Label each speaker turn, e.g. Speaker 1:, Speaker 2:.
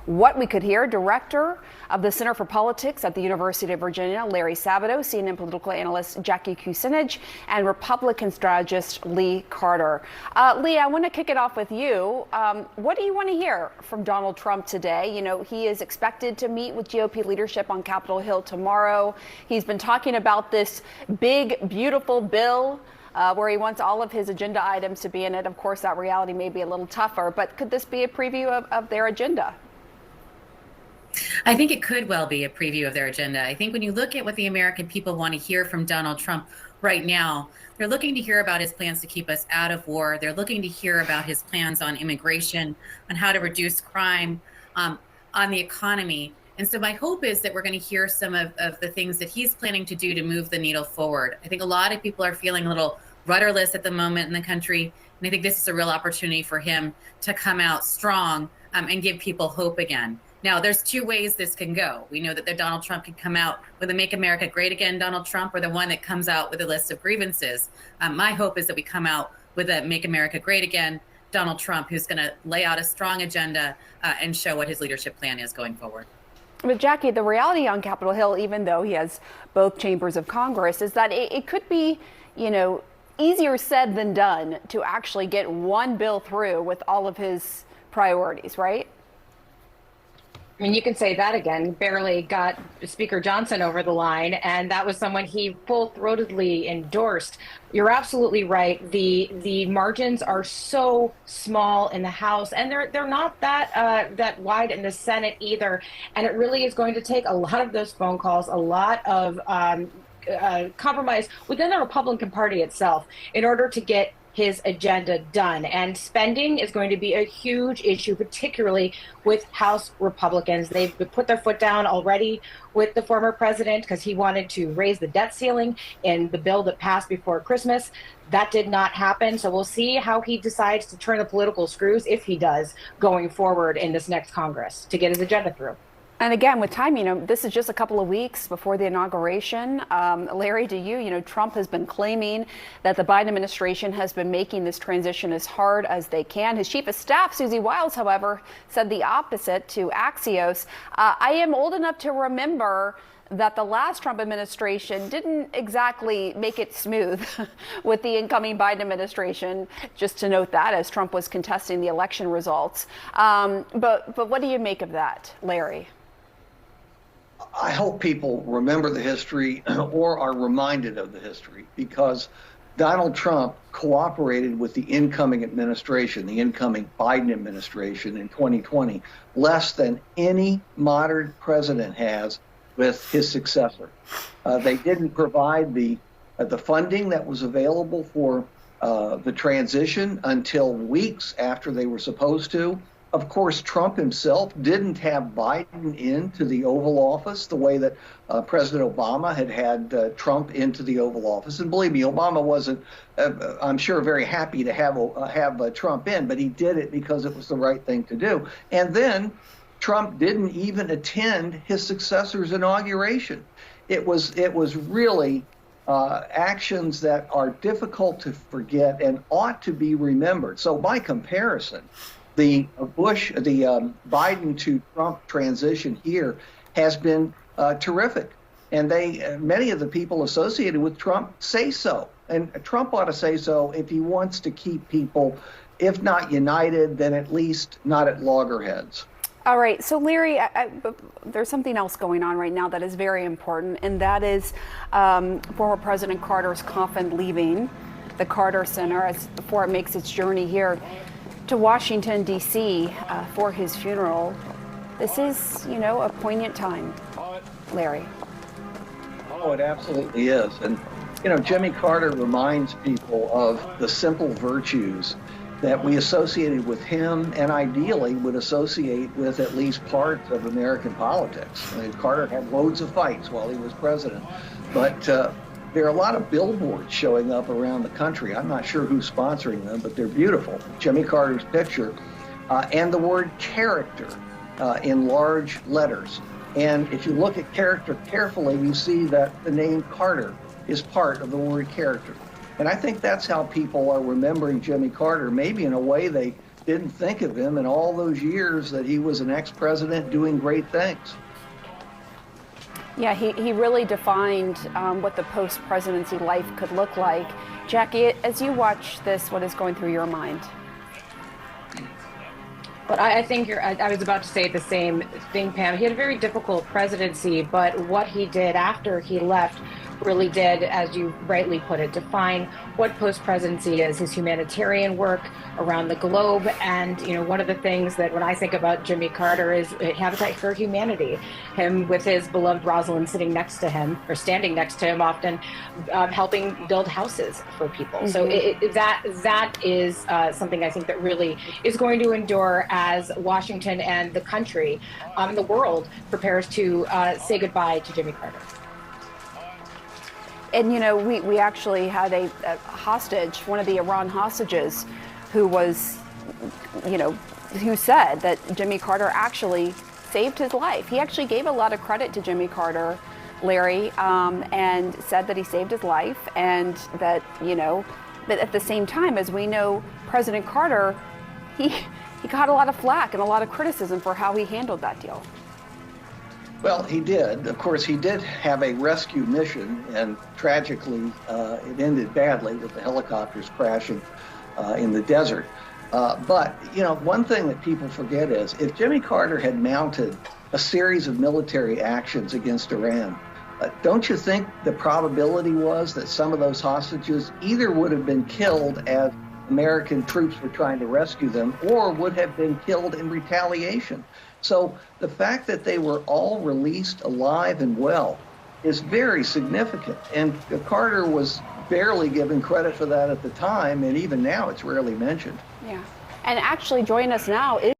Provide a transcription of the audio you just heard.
Speaker 1: what we could hear. Director of the Center for Politics at the University of Virginia, Larry Sabato, CNN political analyst Jackie Kucinich, and Republican strategist Lee Carter. Lee, I want to kick it off with you. What do you want to hear from Donald Trump today? You know, he is expected to meet with GOP leadership on Capitol Hill tomorrow. He's been talking about this big, beautiful bill where he wants all of his agenda items to be in it. Of course, that reality may be a little tougher, but could this be a preview of their agenda?
Speaker 2: I think it could well be a preview of their agenda. I think when you look at what the American people want to hear from Donald Trump right now, they're looking to hear about his plans to keep us out of war. They're looking to hear about his plans on immigration, on how to reduce crime, on the economy. And so my hope is that we're going to hear some of the things that he's planning to do to move the needle forward. I think a lot of people are feeling a little rudderless at the moment in the country. And I think this is a real opportunity for him to come out strong and give people hope again. Now, there's two ways this can go. We know that Donald Trump can come out with a Make America Great Again Donald Trump, or the one that comes out with a list of grievances. My hope is that we come out with a Make America Great Again Donald Trump, who's going to lay out a strong agenda and show what his leadership plan is going forward.
Speaker 1: But Jackie, the reality on Capitol Hill, even though he has both chambers of Congress, is that it could be, you know, easier said than done to actually get one bill through with all of his priorities, right?
Speaker 3: I mean, you can say that again. Barely got Speaker Johnson over the line, and that was someone he full-throatedly endorsed. You're absolutely right. The margins are so small in the House, and they're not that wide in the Senate either. And it really is going to take a lot of those phone calls, a lot of compromise within the Republican Party itself in order to get his agenda done. And spending is going to be a huge issue, particularly with House Republicans. They've put their foot down already with the former president because he wanted to raise the debt ceiling in the bill that passed before Christmas. That did not happen. So we'll see how he decides to turn the political screws, if he does, going forward in this next Congress to get his agenda through.
Speaker 1: And again, with time, you know, this is just a couple of weeks before the inauguration. Larry, to you, you know, Trump has been claiming that the Biden administration has been making this transition as hard as they can. His chief of staff, Susie Wiles, however, said the opposite to Axios. I am old enough to remember that the last Trump administration didn't exactly make it smooth with the incoming Biden administration, just to note that, as Trump was contesting the election results. But what do you make of that, Larry?
Speaker 4: I hope people remember the history or are reminded of the history, because Donald Trump cooperated with the incoming administration, the incoming Biden administration in 2020, less than any modern president has with his successor. They didn't provide the funding that was available for the transition until weeks after they were supposed to. Of course, Trump himself didn't have Biden into the Oval Office the way that President Obama had Trump into the Oval Office. And believe me, Obama wasn't, I'm sure, very happy to have Trump in, but he did it because it was the right thing to do. And then Trump didn't even attend his successor's inauguration. It was really actions that are difficult to forget and ought to be remembered. So by comparison, the Biden to Trump transition here has been terrific. And many of the people associated with Trump say so. And Trump ought to say so if he wants to keep people, if not united, then at least not at loggerheads.
Speaker 1: All right. So, Larry, there's something else going on right now that is very important, and that is former President Carter's coffin leaving the Carter Center before it makes its journey here to Washington, D.C. For his funeral. This is, you know, a poignant time, Larry.
Speaker 4: Oh, it absolutely is. And, you know, Jimmy Carter reminds people of the simple virtues that we associated with him and ideally would associate with at least parts of American politics. I mean, Carter had loads of fights while he was president, but there are a lot of billboards showing up around the country. I'm not sure who's sponsoring them, but they're beautiful. Jimmy Carter's picture and the word character in large letters. And if you look at character carefully, you see that the name Carter is part of the word character. And I think that's how people are remembering Jimmy Carter, maybe in a way they didn't think of him in all those years that he was an ex-president doing great things.
Speaker 1: Yeah, he really defined what the post-presidency life could look like. Jackie, as you watch this, what is going through your mind?
Speaker 3: But I think I was about to say the same thing, Pam. He had a very difficult presidency, but what he did after he left really did, as you rightly put it, define what post-presidency is, his humanitarian work around the globe. And, one of the things that when I think about Jimmy Carter is Habitat for Humanity, him with his beloved Rosalind sitting next to him, or standing next to him often, helping build houses for people. Mm-hmm. So that is something I think that really is going to endure as Washington and the country, the world, prepares to say goodbye to Jimmy Carter.
Speaker 1: And, we actually had a hostage, one of the Iran hostages, who was, who said that Jimmy Carter actually saved his life. He actually gave a lot of credit to Jimmy Carter, Larry, and said that he saved his life, and that, but at the same time, as we know, President Carter, he got a lot of flack and a lot of criticism for how he handled that deal.
Speaker 4: Well, he did. Of course, he did have a rescue mission, and tragically, it ended badly with the helicopters crashing in the desert. But, one thing that people forget is if Jimmy Carter had mounted a series of military actions against Iran, don't you think the probability was that some of those hostages either would have been killed as American troops were trying to rescue them, or would have been killed in retaliation? So the fact that they were all released alive and well is very significant. And Carter was barely given credit for that at the time, and even now it's rarely mentioned.
Speaker 1: Yeah. And actually joining us now is